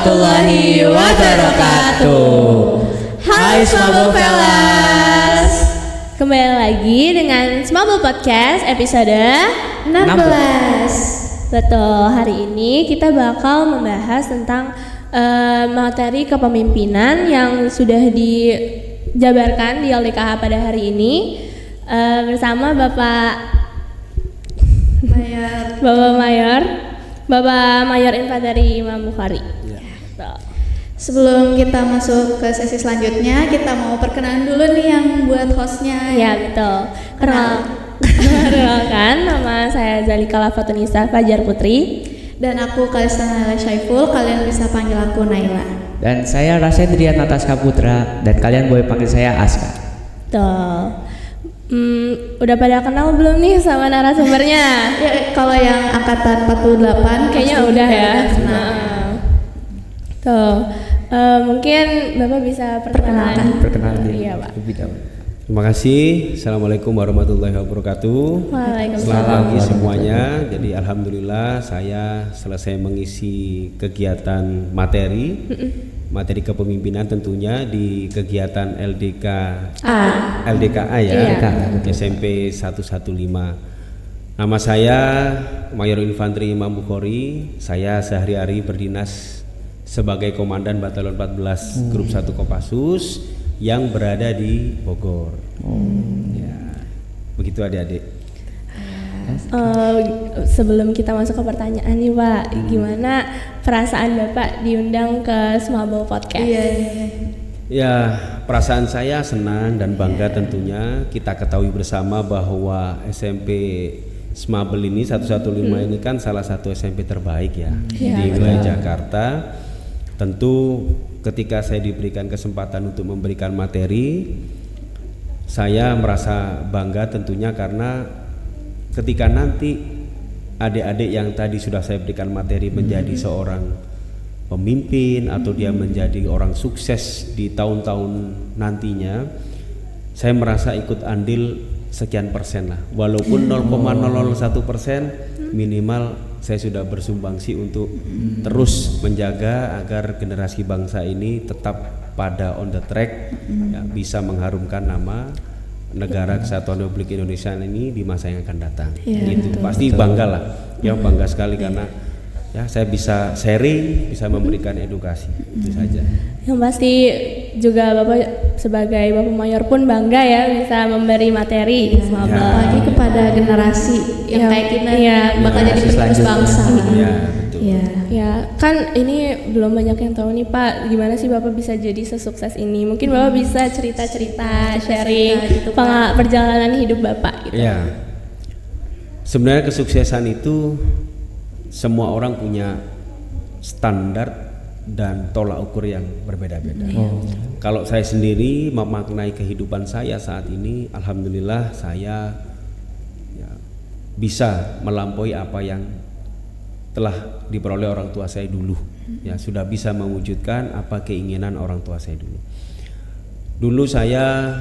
warahmatullahi wabarakatuh. Hai Smabel Fellas. Kembali lagi dengan Smabel Podcast episode 16. Betul, hari ini kita bakal membahas tentang materi kepemimpinan yang sudah dijabarkan di LDKH pada hari ini bersama Bapak Mayor Infanteri Imam Bukhari. Ya. Sebelum kita masuk ke sesi selanjutnya, kita mau perkenalan dulu nih yang buat hostnya. Ya betul. Perkenalkan, nama saya Zalika Lafatunisa Fajar Putri. Dan aku Kalista Naila Syaiful, kalian bisa panggil aku Naila. Dan saya Rasedrian Nataska Putra, dan kalian boleh panggil saya Aska. Tuh. Udah pada kenal belum nih sama narasumbernya? Ya, kalau yang angkatan 48 kayaknya udah ya. Tuh, mungkin Bapak bisa perkenalan. Perkenalan Iya, Pak. Terima kasih. Assalamualaikum warahmatullahi wabarakatuh. Waalaikumsalam. Selamat pagi semuanya. Jadi alhamdulillah saya selesai mengisi kegiatan materi kepemimpinan tentunya di kegiatan LDKA ya, Iya. SMP 115. Nama saya Mayor Infanteri Imam Bukhari. Saya sehari-hari berdinas sebagai Komandan Batalion 14 Grup 1 Kopassus yang berada di Bogor. Ya, begitu adik-adik. Sebelum kita masuk ke pertanyaan nih Pak, gimana perasaan Bapak diundang ke Smabel Podcast? Iya. Ya, perasaan saya senang dan bangga tentunya. Kita ketahui bersama bahwa SMP Smabel ini 115 ini kan salah satu SMP terbaik ya di wilayah Jakarta. Tentu ketika saya diberikan kesempatan untuk memberikan materi, saya merasa bangga tentunya karena ketika nanti adik-adik yang tadi sudah saya berikan materi menjadi seorang pemimpin atau dia menjadi orang sukses di tahun-tahun nantinya, saya merasa ikut andil sekian persen lah, walaupun 0,001% minimal saya sudah bersumbangsi untuk terus menjaga agar generasi bangsa ini tetap pada on the track, ya, bisa mengharumkan nama negara Kesatuan Republik Indonesia ini di masa yang akan datang. Gitu. Pasti bangga lah, ya bangga sekali karena ya saya bisa sharing, bisa memberikan edukasi, itu saja. Yang pasti juga Bapak sebagai Bapak Mayor pun bangga ya bisa memberi materi Smabel. Apalagi kepada generasi yang kayak kita bakal jadi penerus bangsa. Ya, betul. Ya, kan ini belum banyak yang tahu nih Pak, gimana sih Bapak bisa jadi sesukses ini? Mungkin Bapak bisa cerita-cerita, sharing gitu, perjalanan hidup Bapak gitu. Ya, sebenarnya kesuksesan itu semua orang punya standar dan tolak ukur yang berbeda-beda. Kalau saya sendiri memaknai kehidupan saya saat ini, alhamdulillah saya ya, bisa melampaui apa yang telah diperoleh orang tua saya dulu. Ya, sudah bisa mewujudkan apa keinginan orang tua saya dulu. Dulu saya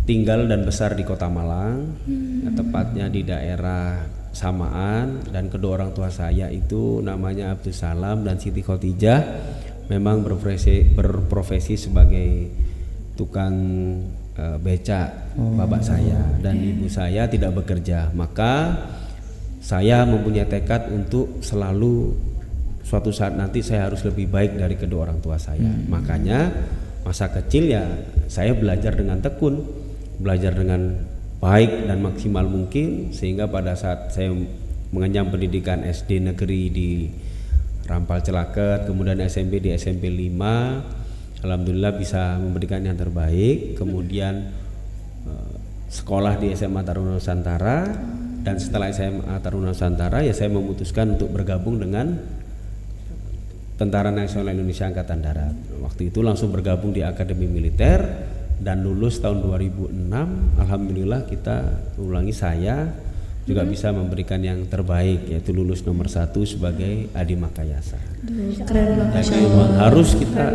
tinggal dan besar di Kota Malang, tepatnya di daerah Samaan, dan kedua orang tua saya itu namanya Abdul Salam dan Siti Khotijah, memang berprofesi sebagai tukang becak bapak saya, dan ibu saya tidak bekerja. Maka saya mempunyai tekad untuk selalu suatu saat nanti saya harus lebih baik dari kedua orang tua saya. Makanya masa kecil ya saya belajar dengan tekun, belajar dengan baik dan maksimal mungkin, sehingga pada saat saya mengenyam pendidikan SD negeri di Rampal Celaket, kemudian SMP di SMP 5, alhamdulillah bisa memberikan yang terbaik. Kemudian sekolah di SMA Taruna Nusantara, dan setelah SMA Taruna Nusantara ya saya memutuskan untuk bergabung dengan Tentara Nasional Indonesia Angkatan Darat. Waktu itu langsung bergabung di Akademi Militer dan lulus tahun 2006. Alhamdulillah kita ulangi, saya juga bisa memberikan yang terbaik, yaitu lulus nomor 1 sebagai Adi Makayasa. Keren banget. Dan memang harus kita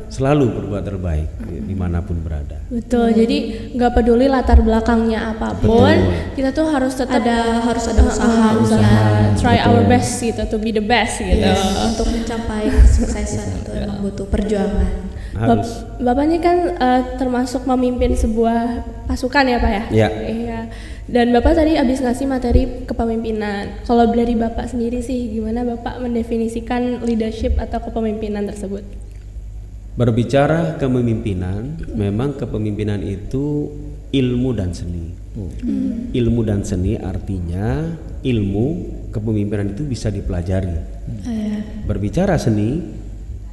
selalu berbuat terbaik dimanapun berada. Betul, jadi nggak peduli latar belakangnya apapun, kita tuh harus tetap Harus ada usaha. try our best gitu, to be the best gitu. Untuk mencapai kesuksesan itu emang butuh perjuangan. Harus. Bapak ini kan termasuk memimpin sebuah pasukan ya Pak ya? Iya. Iya. Dan Bapak tadi habis ngasih materi kepemimpinan. Kalau dari Bapak sendiri sih, gimana Bapak mendefinisikan leadership atau kepemimpinan tersebut? Berbicara kepemimpinan, memang kepemimpinan itu ilmu dan seni. Ilmu dan seni artinya ilmu kepemimpinan itu bisa dipelajari. Berbicara seni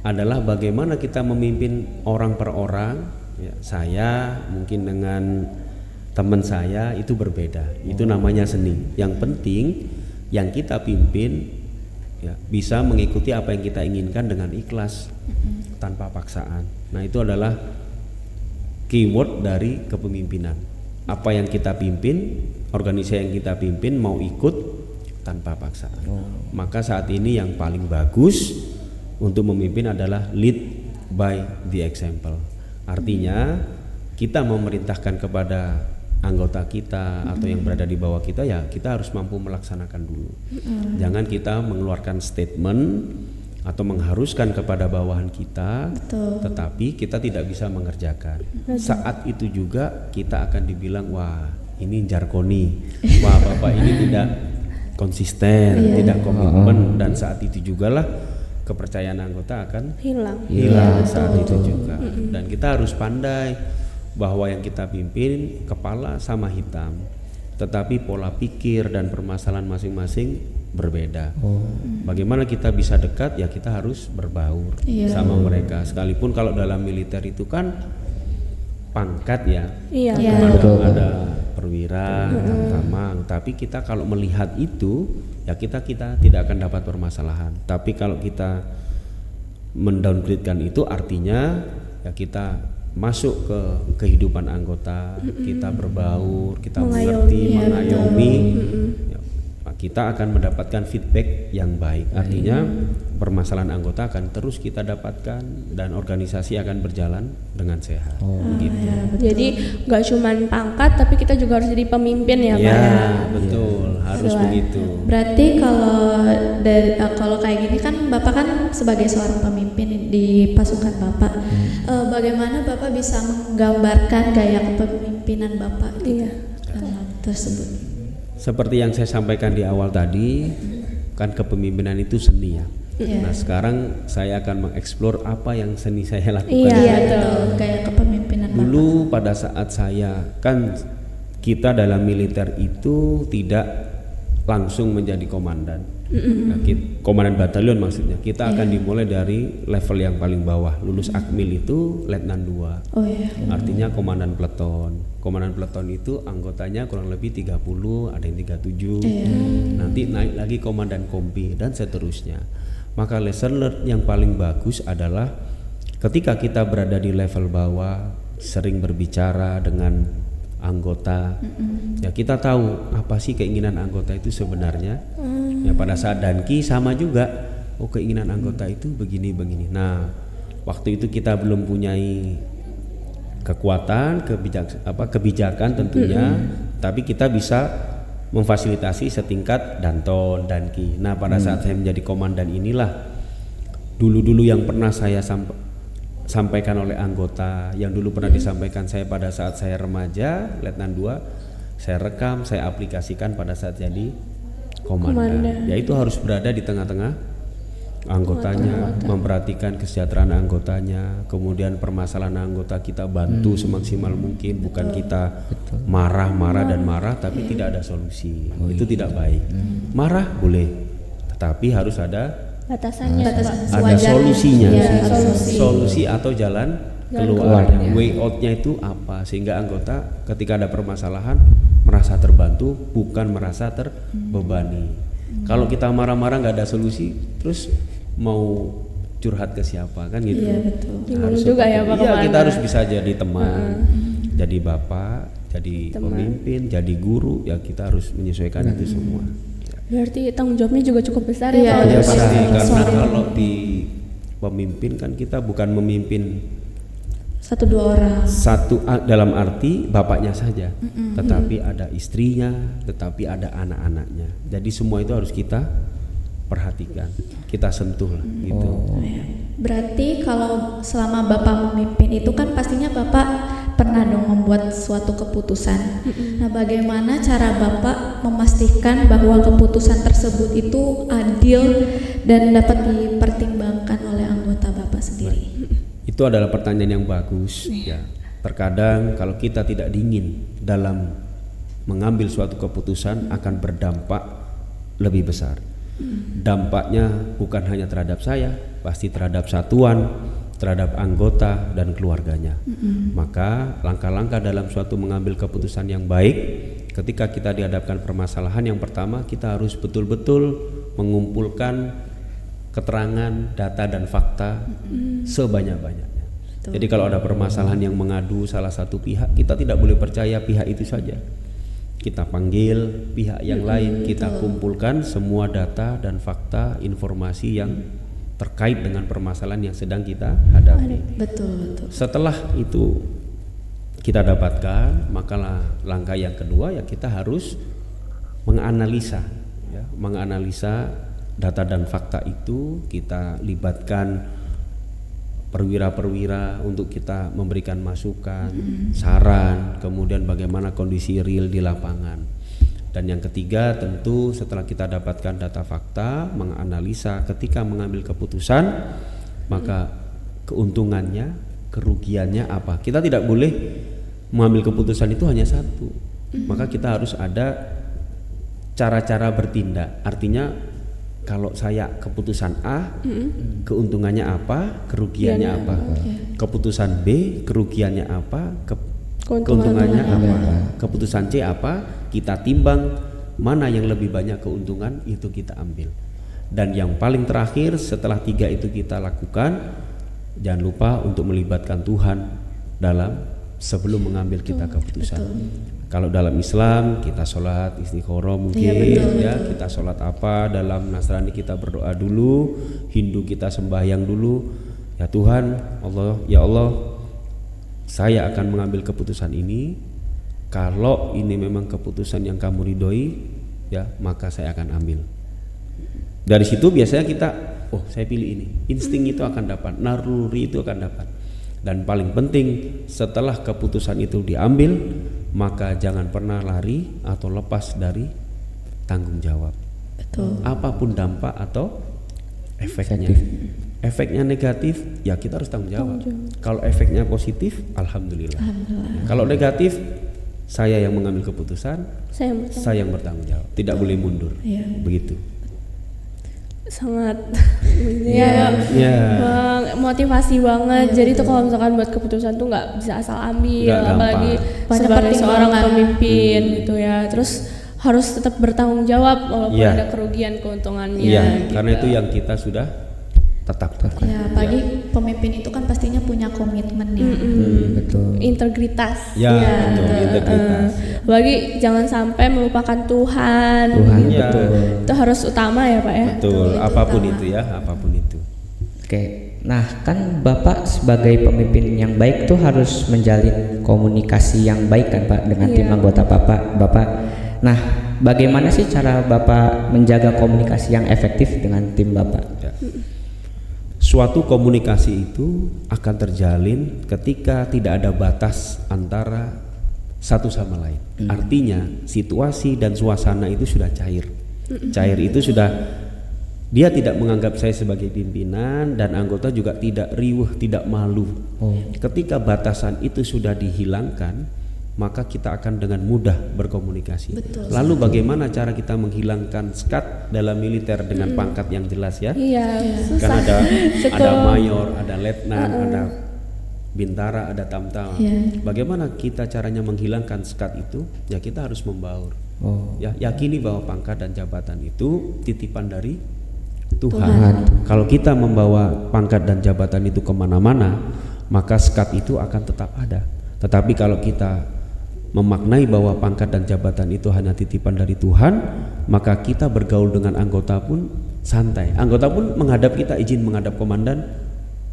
adalah bagaimana kita memimpin orang per orang. Ya, saya mungkin dengan teman saya itu berbeda. Itu namanya seni. Yang penting yang kita pimpin ya, bisa mengikuti apa yang kita inginkan dengan ikhlas, tanpa paksaan. Nah, itu adalah keyword dari kepemimpinan. Apa yang kita pimpin, organisasi yang kita pimpin mau ikut tanpa paksaan. Maka saat ini yang paling bagus untuk memimpin adalah lead by the example. Artinya kita memerintahkan kepada anggota kita atau yang berada di bawah kita, ya kita harus mampu melaksanakan dulu. Jangan kita mengeluarkan statement atau mengharuskan kepada bawahan kita, tetapi kita tidak bisa mengerjakan. Saat itu juga kita akan dibilang, wah ini jargoni, wah bapak ini tidak konsisten, tidak komitmen, dan saat itu jugalah kepercayaan anggota akan hilang saat itu juga. Dan kita harus pandai bahwa yang kita pimpin kepala sama hitam, tetapi pola pikir dan permasalahan masing-masing berbeda. Bagaimana kita bisa dekat? Ya kita harus berbaur sama mereka. Sekalipun kalau dalam militer itu kan pangkat ya, ada perwira, tamang. Tapi kita kalau melihat itu, ya kita tidak akan dapat permasalahan. Tapi kalau kita mendowngradekan itu, artinya ya kita masuk ke kehidupan anggota, kita berbaur, kita mengerti, mengayomi, ya, kita akan mendapatkan feedback yang baik. Artinya permasalahan anggota akan terus kita dapatkan dan organisasi akan berjalan dengan sehat. Gitu. Jadi nggak cuman pangkat, tapi kita juga harus jadi pemimpin ya Pak. Ya betul, harus begitu. Berarti kalau kayak gini kan Bapak kan sebagai seorang pemimpin di pasukan Bapak, bagaimana Bapak bisa menggambarkan gaya kepemimpinan Bapak dalam tersebut? Seperti yang saya sampaikan di awal tadi, kan kepemimpinan itu seni ya. Nah sekarang saya akan mengeksplor apa yang seni saya lakukan. Betul, gaya kepemimpinan dulu Bapak. Pada saat saya kan, kita dalam militer itu tidak langsung menjadi komandan, komandan batalion maksudnya. Kita akan dimulai dari level yang paling bawah. Lulus akmil itu letnan 2. Artinya komandan peleton. Komandan peleton itu anggotanya kurang lebih 30, ada yang 37. Nanti naik lagi komandan kompi dan seterusnya. Maka lesson learned yang paling bagus adalah ketika kita berada di level bawah, sering berbicara dengan anggota, ya kita tahu apa sih keinginan anggota itu sebenarnya. Ya pada saat danki sama juga, oh keinginan anggota itu begini. Nah waktu itu kita belum punyai kekuatan, kebijakan tentunya, tapi kita bisa memfasilitasi setingkat danton, danki. Nah pada saat saya menjadi komandan inilah dulu yang pernah saya sampaikan oleh anggota, yang dulu pernah disampaikan saya pada saat saya remaja letnan 2, saya rekam, saya aplikasikan pada saat jadi komandan. Yaitu harus berada di tengah-tengah anggotanya, memperhatikan kesejahteraan anggotanya, kemudian permasalahan anggota kita bantu semaksimal mungkin. Bukan kita marah tapi tidak ada solusi. Itu tidak baik. Marah boleh, tetapi harus ada batasannya, ada solusinya, solusi atau jalan keluarnya. Way outnya itu apa, sehingga anggota ketika ada permasalahan merasa terbantu, bukan merasa terbebani. Kalau kita marah-marah nggak ada solusi, terus mau curhat ke siapa kan gitu? Gimana juga ya Pak Komandan? Kita harus bisa jadi teman, jadi bapak, jadi Teman. pemimpin, jadi guru, ya kita harus menyesuaikan itu semua. Berarti tanggung jawabnya juga cukup besar Iya, ya Pak? Ya Iya, pasti, iya. karena Sorry. kalau di pemimpin kan kita bukan memimpin 1-2 orang. dalam arti bapaknya saja, tetapi ada istrinya, tetapi ada anak-anaknya. Jadi semua itu harus kita perhatikan, kita sentuh lah, gitu. Ya. Berarti kalau selama Bapak memimpin itu kan pastinya Bapak pernah dong membuat suatu keputusan. Nah, bagaimana cara Bapak memastikan bahwa keputusan tersebut itu adil dan dapat dipertimbangkan oleh anggota Bapak sendiri? Itu adalah pertanyaan yang bagus. Ya, terkadang kalau kita tidak dingin dalam mengambil suatu keputusan akan berdampak lebih besar. Dampaknya bukan hanya terhadap saya, pasti terhadap satuan, terhadap anggota dan keluarganya. Maka langkah-langkah dalam suatu mengambil keputusan yang baik, ketika kita dihadapkan permasalahan, yang pertama kita harus betul-betul mengumpulkan keterangan, data dan fakta sebanyak-banyaknya. Jadi kalau ada permasalahan yang mengadu salah satu pihak, kita tidak boleh percaya pihak itu saja. Kita panggil pihak yang lain, kita kumpulkan semua data dan fakta, informasi yang terkait dengan permasalahan yang sedang kita hadapi. Betul. Setelah itu kita dapatkan, maka langkah yang kedua ya kita harus menganalisa, ya, menganalisa data dan fakta itu. Kita libatkan perwira-perwira untuk kita memberikan masukan, saran, kemudian bagaimana kondisi real di lapangan. Dan yang ketiga tentu setelah kita dapatkan data fakta, menganalisa, ketika mengambil keputusan maka keuntungannya, kerugiannya apa. Kita tidak boleh mengambil keputusan itu hanya satu, maka kita harus ada cara-cara bertindak. Artinya kalau saya keputusan A, keuntungannya apa, kerugiannya apa. Keputusan B, kerugiannya apa, keuntungannya apa. Keputusan C apa, kita timbang mana yang lebih banyak keuntungan, itu kita ambil. Dan yang paling terakhir setelah 3 itu kita lakukan, jangan lupa untuk melibatkan Tuhan dalam sebelum mengambil kita keputusan. Kalau dalam Islam kita sholat istikharah mungkin, ya kita sholat apa, dalam Nasrani kita berdoa dulu, Hindu kita sembahyang dulu. Ya Tuhan, Allah, ya Allah, saya akan mengambil keputusan ini. Kalau ini memang keputusan yang kamu ridhoi, ya maka saya akan ambil. Dari situ biasanya kita, oh saya pilih ini. Insting itu akan dapat, naluri itu akan dapat. Dan paling penting setelah keputusan itu diambil, maka jangan pernah lari atau lepas dari tanggung jawab. Betul. Apapun dampak atau efeknya. Efeknya negatif, ya kita harus tanggung jawab. Kalau efeknya positif, alhamdulillah. Kalau negatif, saya yang mengambil keputusan, saya yang bertanggung jawab. Tidak boleh mundur. Begitu. Sangat motivasi banget. Jadi tuh kalau misalkan buat keputusan tuh nggak bisa asal ambil, Nggak apalagi Banyak sebagai seorang pertimbangan. pemimpin gitu ya. Terus harus tetap bertanggung jawab walaupun ada kerugian keuntungannya. Iya, gitu. karena itu yang kita sudah tetapkan. Ya, apalagi pemimpin itu kan pastinya punya komitmen ya. Betul. Integritas. Ya, betul, integritas. Apalagi jangan sampai melupakan Tuhan. Ya, Itu harus utama ya Pak ya. betul. Apapun itu ya, apapun itu. Oke, nah kan Bapak sebagai pemimpin yang baik tuh harus menjalin komunikasi yang baik kan Pak dengan tim anggota Bapak. Nah, bagaimana sih cara Bapak menjaga komunikasi yang efektif dengan tim Bapak? Ya. Suatu komunikasi itu akan terjalin ketika tidak ada batas antara satu sama lain. Artinya situasi dan suasana itu sudah cair. Cair itu sudah, dia tidak menganggap saya sebagai pimpinan dan anggota juga tidak riuh, tidak malu. Ketika batasan itu sudah dihilangkan, maka kita akan dengan mudah berkomunikasi. Lalu bagaimana cara kita menghilangkan skat dalam militer dengan pangkat yang jelas ya? Iya, susah. Kan ada mayor, ada letnan, ada bintara, ada tamtama. Bagaimana kita caranya menghilangkan skat itu? Ya kita harus membaur. Ya, yakini bahwa pangkat dan jabatan itu titipan dari Tuhan. Kalau kita membawa pangkat dan jabatan itu kemana-mana, maka skat itu akan tetap ada. Tetapi kalau kita memaknai bahwa pangkat dan jabatan itu hanya titipan dari Tuhan, maka kita bergaul dengan anggota pun santai. Anggota pun menghadap kita, izin menghadap komandan,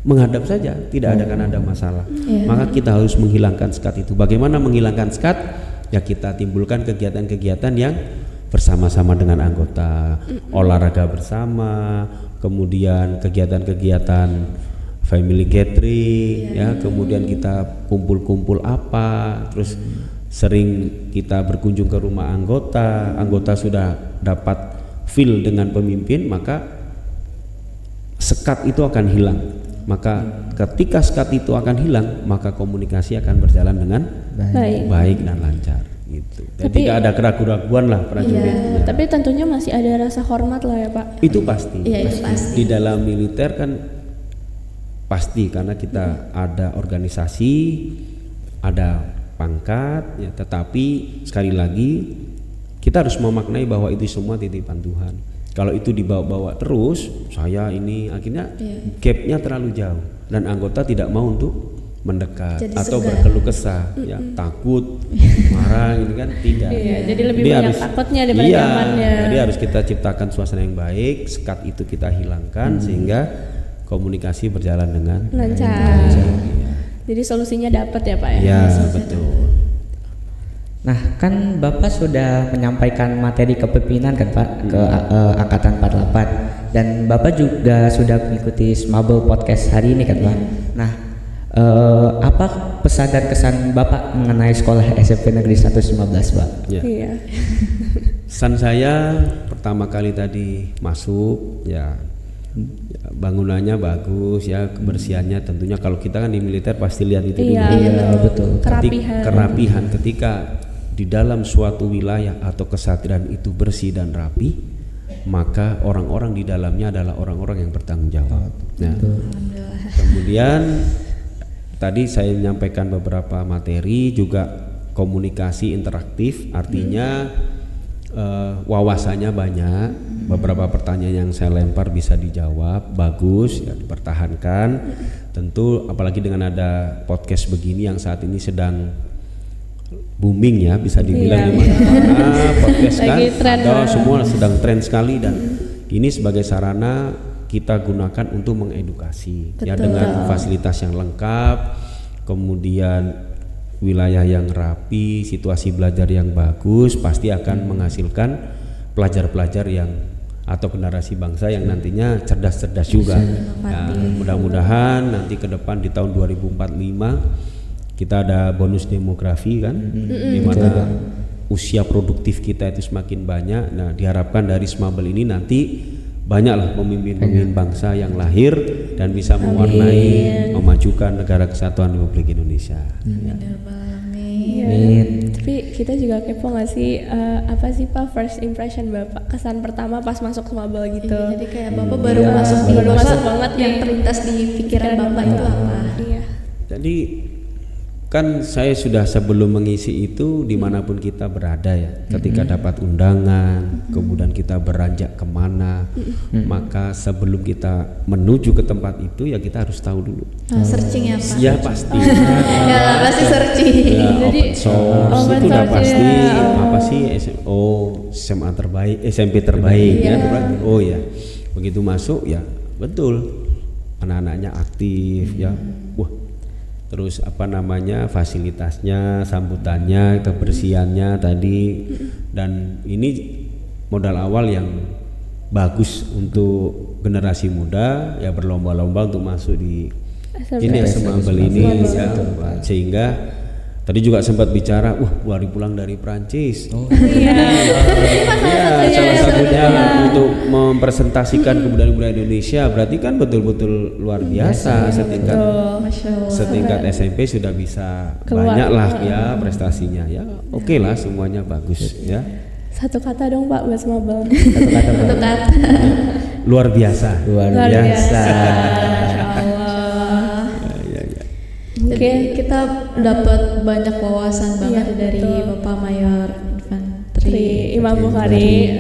menghadap saja, tidak ada masalah. Maka kita harus menghilangkan sekat itu. Bagaimana menghilangkan sekat? Ya kita timbulkan kegiatan-kegiatan yang bersama-sama dengan anggota, olahraga bersama, kemudian kegiatan-kegiatan family gathering, ya, kemudian kita kumpul-kumpul apa, terus sering kita berkunjung ke rumah anggota. Anggota sudah dapat feel dengan pemimpin, maka sekat itu akan hilang. Maka ketika sekat itu akan hilang, maka komunikasi akan berjalan dengan baik dan lancar gitu. Dan tidak ada keraguan-keraguan lah prajurit. Iya, tapi tentunya masih ada rasa hormat lah ya Pak. Itu pasti. Iya, itu pasti. Di dalam militer kan pasti, karena kita ada organisasi, ada pangkat, ya, tetapi sekali lagi kita harus memaknai bahwa itu semua titipan Tuhan. Kalau itu dibawa-bawa terus, saya ini akhirnya gapnya terlalu jauh dan anggota tidak mau untuk mendekat. Jadi atau berkeluh kesah, ya, takut, marah, ini kan tidak. Jadi lebih banyak takutnya daripada nyamannya. Jadi harus kita ciptakan suasana yang baik, sekat itu kita hilangkan sehingga komunikasi berjalan dengan lancar. Jadi solusinya dapat ya Pak ya? Ya, betul. Nah, kan Bapak sudah menyampaikan materi kepemimpinan kan Pak ke Angkatan 48, dan Bapak juga sudah mengikuti Smable Podcast hari ini kan Pak. Nah, apa pesan dan kesan Bapak mengenai sekolah SMP Negeri 115 Pak? Ya. Iya. Pesan saya pertama kali tadi masuk, ya, bangunannya bagus, ya, kebersihannya tentunya. Kalau kita kan di militer pasti lihat itu dulu. Iya, betul. Kerapihan ketika di dalam suatu wilayah atau kesatria itu bersih dan rapi, maka orang-orang di dalamnya adalah orang-orang yang bertanggung jawab. Nah, kemudian tadi saya menyampaikan beberapa materi, juga komunikasi interaktif, artinya wawasannya banyak. Beberapa pertanyaan yang saya lempar bisa dijawab, bagus, ya, dipertahankan. Tentu apalagi dengan ada podcast begini yang saat ini sedang booming, ya, bisa dibilang di mana-mana podcast kan, ada semua sedang tren sekali, dan ini sebagai sarana kita gunakan untuk mengedukasi. Ya, dengan fasilitas yang lengkap, kemudian wilayah yang rapi, situasi belajar yang bagus, pasti akan menghasilkan pelajar-pelajar yang atau generasi bangsa yang nantinya cerdas-cerdas juga. Ya, mudah-mudahan nanti ke depan di tahun 2045 kita ada bonus demografi kan, di mana usia produktif kita itu semakin banyak. Nah, diharapkan dari Smable ini nanti banyaklah pemimpin-pemimpin bangsa yang lahir dan bisa mewarnai, memajukan negara kesatuan Republik Indonesia. Ya. Tapi kita juga kepo nggak sih, apa sih Pak first impression Bapak, kesan pertama pas masuk Smable gitu? Jadi kayak Bapak baru masuk nih, baru masuk banget yang terlintas di pikiran Bapak itu apa? Iya. Jadi kan saya sudah sebelum mengisi itu dimanapun kita berada, ya, ketika dapat undangan, kemudian kita beranjak kemana, maka sebelum kita menuju ke tempat itu, ya, kita harus tahu dulu. Searching ya Pak? Ya pasti. Ya pasti searching. Ya, Jadi open source itu udah pasti. Apa sih SMA terbaik, SMP terbaik, ya. Oh ya, begitu masuk, ya, betul, anak-anaknya aktif, ya. Wah, terus apa namanya, fasilitasnya, sambutannya, kebersihannya tadi, dan ini modal awal yang bagus untuk generasi muda, ya, berlomba-lomba untuk masuk di ini Smable ini, ya, sehingga tadi juga sempat bicara, baru pulang dari Prancis. Salah satunya untuk mempresentasikan kebudayaan Indonesia, berarti kan betul-betul luar biasa. Setingkat SMP sudah bisa banyak lah, ya, prestasinya, ya, oke lah, semuanya bagus, ya. Satu kata dong Pak buat Smable. Satu kata. Luar biasa. Luar biasa. Jadi kita dapat banyak wawasan banget dari Bapak Mayor Infanteri Imam Bukhari.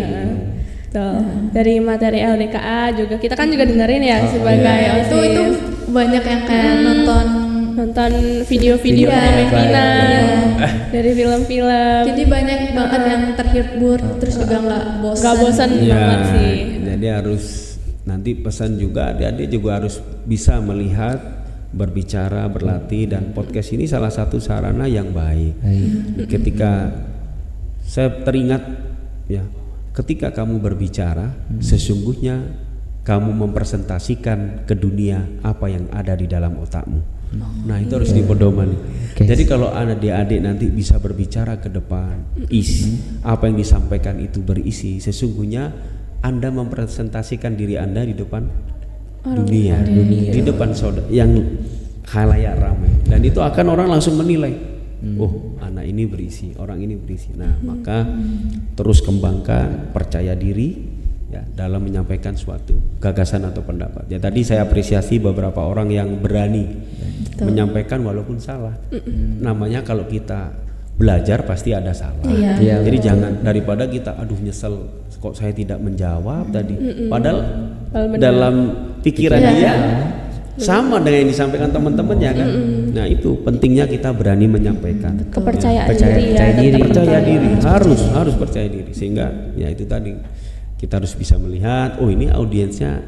Dari materi LDKA juga kita kan juga dengerin ya sebagai itu banyak yang kayak nonton nonton video-video Iya, kepemimpinan dari film-film. Jadi banyak banget yang terhibur, terus juga nggak bosan. Gak bosan banget sih. Jadi harus nanti pesan juga adik-adik juga harus bisa melihat, berbicara, berlatih, dan podcast ini salah satu sarana yang baik. Ketika saya teringat ya, ketika kamu berbicara sesungguhnya kamu mempresentasikan ke dunia apa yang ada di dalam otakmu. Nah itu harus dipedomani. Jadi kalau adik-adik nanti bisa berbicara ke depan, isi apa yang disampaikan itu berisi, sesungguhnya Anda mempresentasikan diri Anda di depan dunia, di depan saudara yang khalayak ramai, dan itu akan orang langsung menilai. Oh, anak ini berisi, orang ini berisi. Nah, maka terus kembangkan percaya diri ya dalam menyampaikan suatu gagasan atau pendapat. Ya tadi saya apresiasi beberapa orang yang berani menyampaikan walaupun salah. Namanya kalau kita belajar pasti ada salah. Iya. Jadi jangan daripada kita aduh nyesel kok saya tidak menjawab tadi. Padahal dalam pikiran dia sama dengan yang disampaikan teman-temannya kan. Nah itu pentingnya kita berani menyampaikan. Kepercayaan Percaya diri ya. diri. Percaya diri, harus percaya diri, sehingga ya itu tadi kita harus bisa melihat, oh ini audiensnya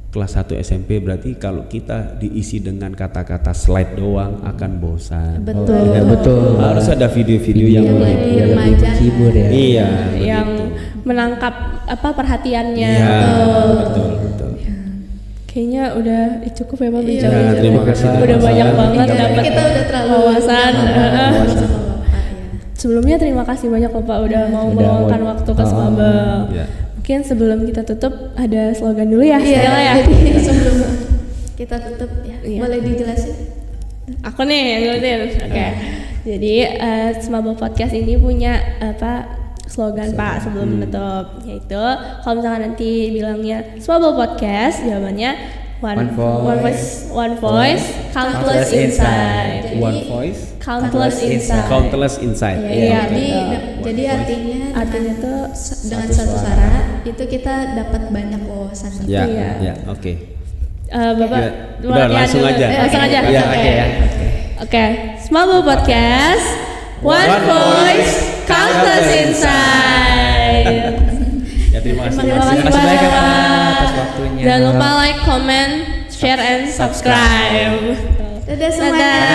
kelas 1 SMP, berarti kalau kita diisi dengan kata-kata slide doang akan bosan. Betul. Ya, betul. Harus ada video-video yang lebih lebih remaja. menghibur ya. iya Yang begitu. menangkap perhatiannya. Iya, betul. Kayaknya udah cukup ya Pak Iya, bicara. terima kasih. Udah banyak banget Iya, dapat kita udah terlalu wawasan. sama Bapak ya. Sebelumnya terima kasih banyak loh Pak udah mau Udah meluangkan mau- waktu ke Smabel. Iya. Mungkin sebelum kita tutup ada slogan dulu ya, Iya, Stella ya. jadi sebelum kita tutup ya, Iya. boleh dijelasin? Aku nih yang ngeliatin. Oke. Jadi Smabel Podcast ini punya slogan Pak sebelum menutup, yaitu kalau misalkan nanti bilangnya Smabel Podcast, jawabannya One voice, countless insight. One voice, Countless insight. countless insight. Iya, Jadi artinya Artinya tuh dengan satu suara itu kita dapat banyak wawasan. Ya, Iya. ya, oke. Bapak Ya, udah, ya, langsung dulu. aja. Langsung aja. Ya, Oke. Oke ya. Oke, Smabel Podcast, One Voice, Countless Insight. Ya terima kasih. Terima kasih Terima kasih banyak ya Pak banyak. atas waktunya. Jangan lupa like, comment, share, and subscribe. Dadah semuanya. Dadah.